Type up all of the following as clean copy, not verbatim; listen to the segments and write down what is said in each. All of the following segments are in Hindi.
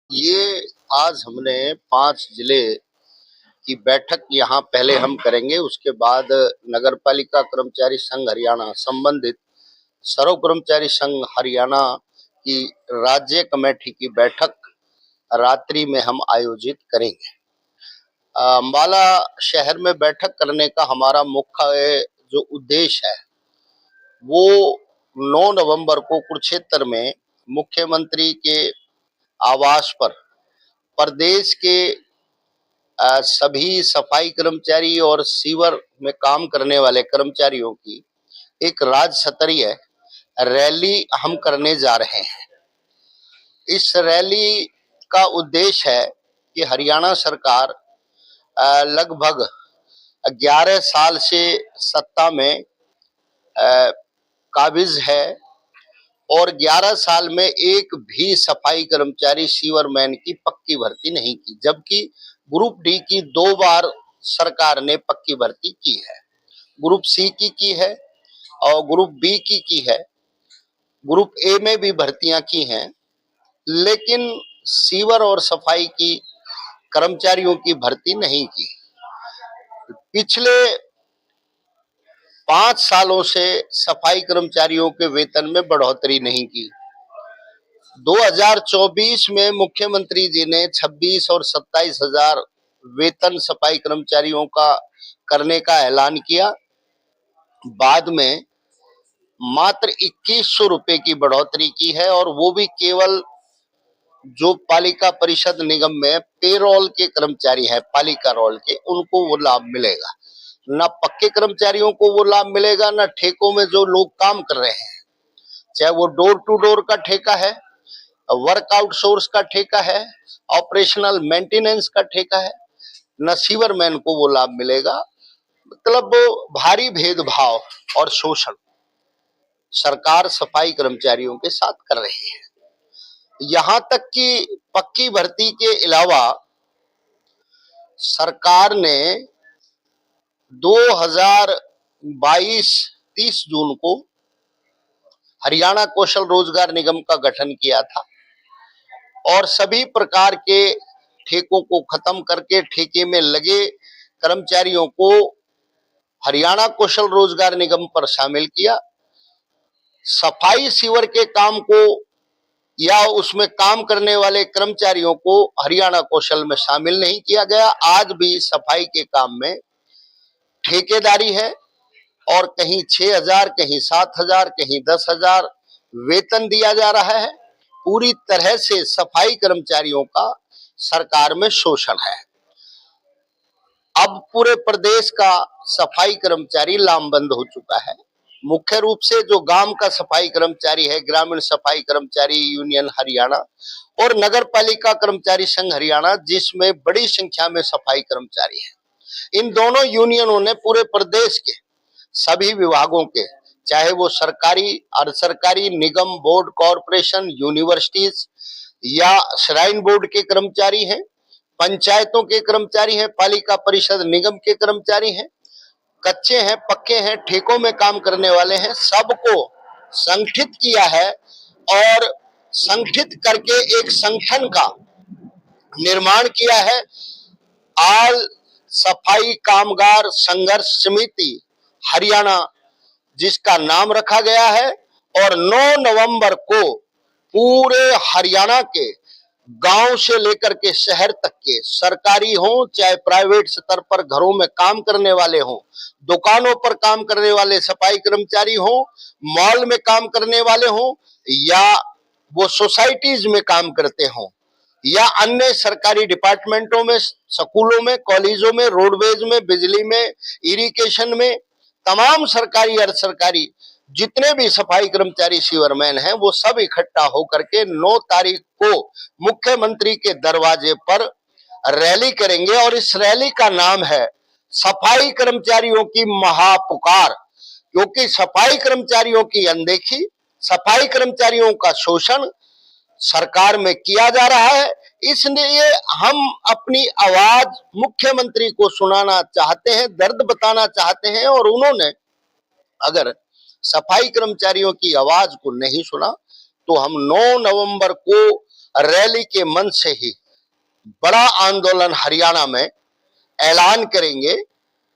ये आज हमने 5 जिले की बैठक यहाँ पहले हम करेंगे, उसके बाद नगर पालिका कर्मचारी संघ हरियाणा संबंधित सर्व कर्मचारी संघ हरियाणा की राज्य कमेटी की बैठक रात्रि में हम आयोजित करेंगे। अम्बाला शहर में बैठक करने का हमारा मुख्य जो उद्देश्य है वो 9 नवंबर को कुरुक्षेत्र में मुख्यमंत्री के आवास पर प्रदेश के सभी सफाई कर्मचारी और सीवर में काम करने वाले कर्मचारियों की एक राज्य स्तरीय रैली हम करने जा रहे हैं। इस रैली का उद्देश्य है कि हरियाणा सरकार लगभग 11 साल से सत्ता में काबिज है और 11 साल में एक भी सफाई कर्मचारी सीवरमैन की पक्की भर्ती नहीं की, जबकि ग्रुप डी की 2 बार सरकार ने पक्की भर्ती की है। ग्रुप सी की है और ग्रुप बी की है। ग्रुप ए में भी भर्तियां की हैं, लेकिन सीवर और सफाई की कर्मचारियों की भर्ती नहीं की। पिछले 5 सालों से सफाई कर्मचारियों के वेतन में बढ़ोतरी नहीं की। 2024 में मुख्यमंत्री जी ने 26 और 27 हजार वेतन सफाई कर्मचारियों का करने का ऐलान किया। बाद में मात्र 2100 रुपए की बढ़ोतरी की है और वो भी केवल जो पालिका परिषद निगम में पेरोल के कर्मचारी हैं, पालिका रोल के, उनको वो लाभ मिलेगा। ना पक्के कर्मचारियों को वो लाभ मिलेगा, ना ठेकों में जो लोग काम कर रहे हैं, चाहे वो डोर टू डोर का ठेका है, वर्क आउटसोर्स का ठेका है, ऑपरेशनल मेंटेनेंस का ठेका है, न सीवरमैन को वो लाभ मिलेगा। मतलब भारी भेदभाव और शोषण सरकार सफाई कर्मचारियों के साथ कर रही है। यहां तक कि पक्की भर्ती के अलावा सरकार ने 2022-30 जून को हरियाणा कौशल रोजगार निगम का गठन किया था और सभी प्रकार के ठेकों को खत्म करके ठेके में लगे कर्मचारियों को हरियाणा कौशल रोजगार निगम पर शामिल किया। सफाई सीवर के काम को या उसमें काम करने वाले कर्मचारियों को हरियाणा कौशल में शामिल नहीं किया गया। आज भी सफाई के काम में ठेकेदारी है और कहीं 6,000, कहीं 7,000, कहीं 10,000 वेतन दिया जा रहा है। पूरी तरह से सफाई कर्मचारियों का सरकार में शोषण है। अब पूरे प्रदेश का सफाई कर्मचारी लामबंद हो चुका है। मुख्य रूप से जो गांव का सफाई कर्मचारी है, ग्रामीण सफाई कर्मचारी यूनियन हरियाणा और नगर पालिका कर्मचारी संघ हरियाणा, जिसमें बड़ी संख्या में सफाई कर्मचारी हैं, इन दोनों यूनियनों ने पूरे प्रदेश के सभी विभागों के, चाहे वो सरकारी, अर्ध सरकारी, निगम, बोर्ड, कॉरपोरेशन, यूनिवर्सिटीज या श्राइन बोर्ड के कर्मचारी हैं, पंचायतों के कर्मचारी हैं, पालिका परिषद निगम के कर्मचारी हैं, कच्चे हैं, पक्के हैं, ठेकों में काम करने वाले हैं, सबको संगठित किया है और संगठित करके एक संगठन का निर्माण किया है। आल सफाई कामगार संघर्ष समिति हरियाणा, जिसका नाम रखा गया है, और 9 नवंबर को पूरे हरियाणा के गांव से लेकर के शहर तक के, सरकारी हो चाहे प्राइवेट स्तर पर घरों में काम करने वाले हो, दुकानों पर काम करने वाले सफाई कर्मचारी हो, मॉल में काम करने वाले हो, या वो सोसाइटीज में काम करते हो, या अन्य सरकारी डिपार्टमेंटों में, स्कूलों में, कॉलेजों में, रोडवेज में, बिजली में, इरिगेशन में, तमाम सरकारी अर्ध सरकारी जितने भी सफाई कर्मचारी सीवरमैन हैं, वो सब इकट्ठा होकर के 9 तारीख को मुख्यमंत्री के दरवाजे पर रैली करेंगे और इस रैली का नाम है सफाई कर्मचारियों की महापुकार। क्योंकि सफाई कर्मचारियों की अनदेखी, सफाई कर्मचारियों का शोषण सरकार में किया जा रहा है, इसलिए हम अपनी आवाज मुख्यमंत्री को सुनाना चाहते हैं, दर्द बताना चाहते हैं। और उन्होंने अगर सफाई कर्मचारियों की आवाज को नहीं सुना तो हम 9 नवंबर को रैली के मंच से ही बड़ा आंदोलन हरियाणा में ऐलान करेंगे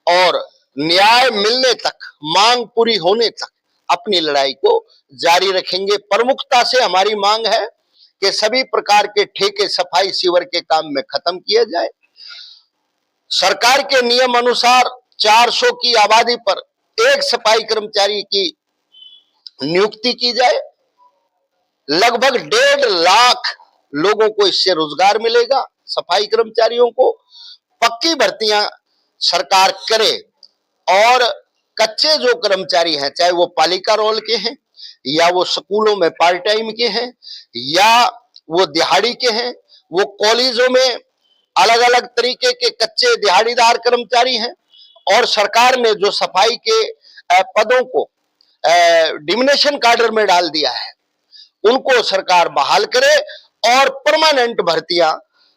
और न्याय मिलने तक, मांग पूरी होने तक अपनी लड़ाई को जारी रखेंगे। प्रमुखता से हमारी मांग है कि सभी प्रकार के ठेके सफाई सीवर के काम में खत्म किया जाए। सरकार के नियम अनुसार 400 की आबादी पर एक सफाई कर्मचारी की नियुक्ति की जाए। लगभग 1.5 लाख लोगों को इससे रोजगार मिलेगा। सफाई कर्मचारियों को पक्की भर्तियां सरकार करे और कच्चे जो कर्मचारी हैं, चाहे वो पालिका रोल के हैं या वो स्कूलों में पार्ट टाइम के हैं या वो दिहाड़ी के हैं, वो कॉलेजों में अलग अलग तरीके के कच्चे दिहाड़ीदार कर्मचारी हैं, और सरकार ने जो सफाई के पदों को डिमिनेशन कार्डर में डाल दिया है, उनको सरकार बहाल करे और परमानेंट भर्तियां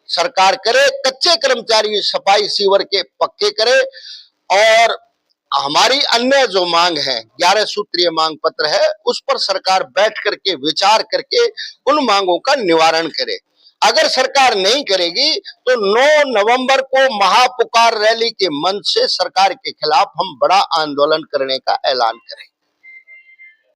सरकार करे। कच्चे कर्मचारी सफाई सीवर के पक्के करे। और हमारी अन्य जो मांग है, 11 सूत्रीय मांग पत्र है, उस पर सरकार बैठ करके विचार करके उन मांगों का निवारण करे। अगर सरकार नहीं करेगी तो 9 नवंबर को महापुकार रैली के मंच से सरकार के खिलाफ हम बड़ा आंदोलन करने का ऐलान करें।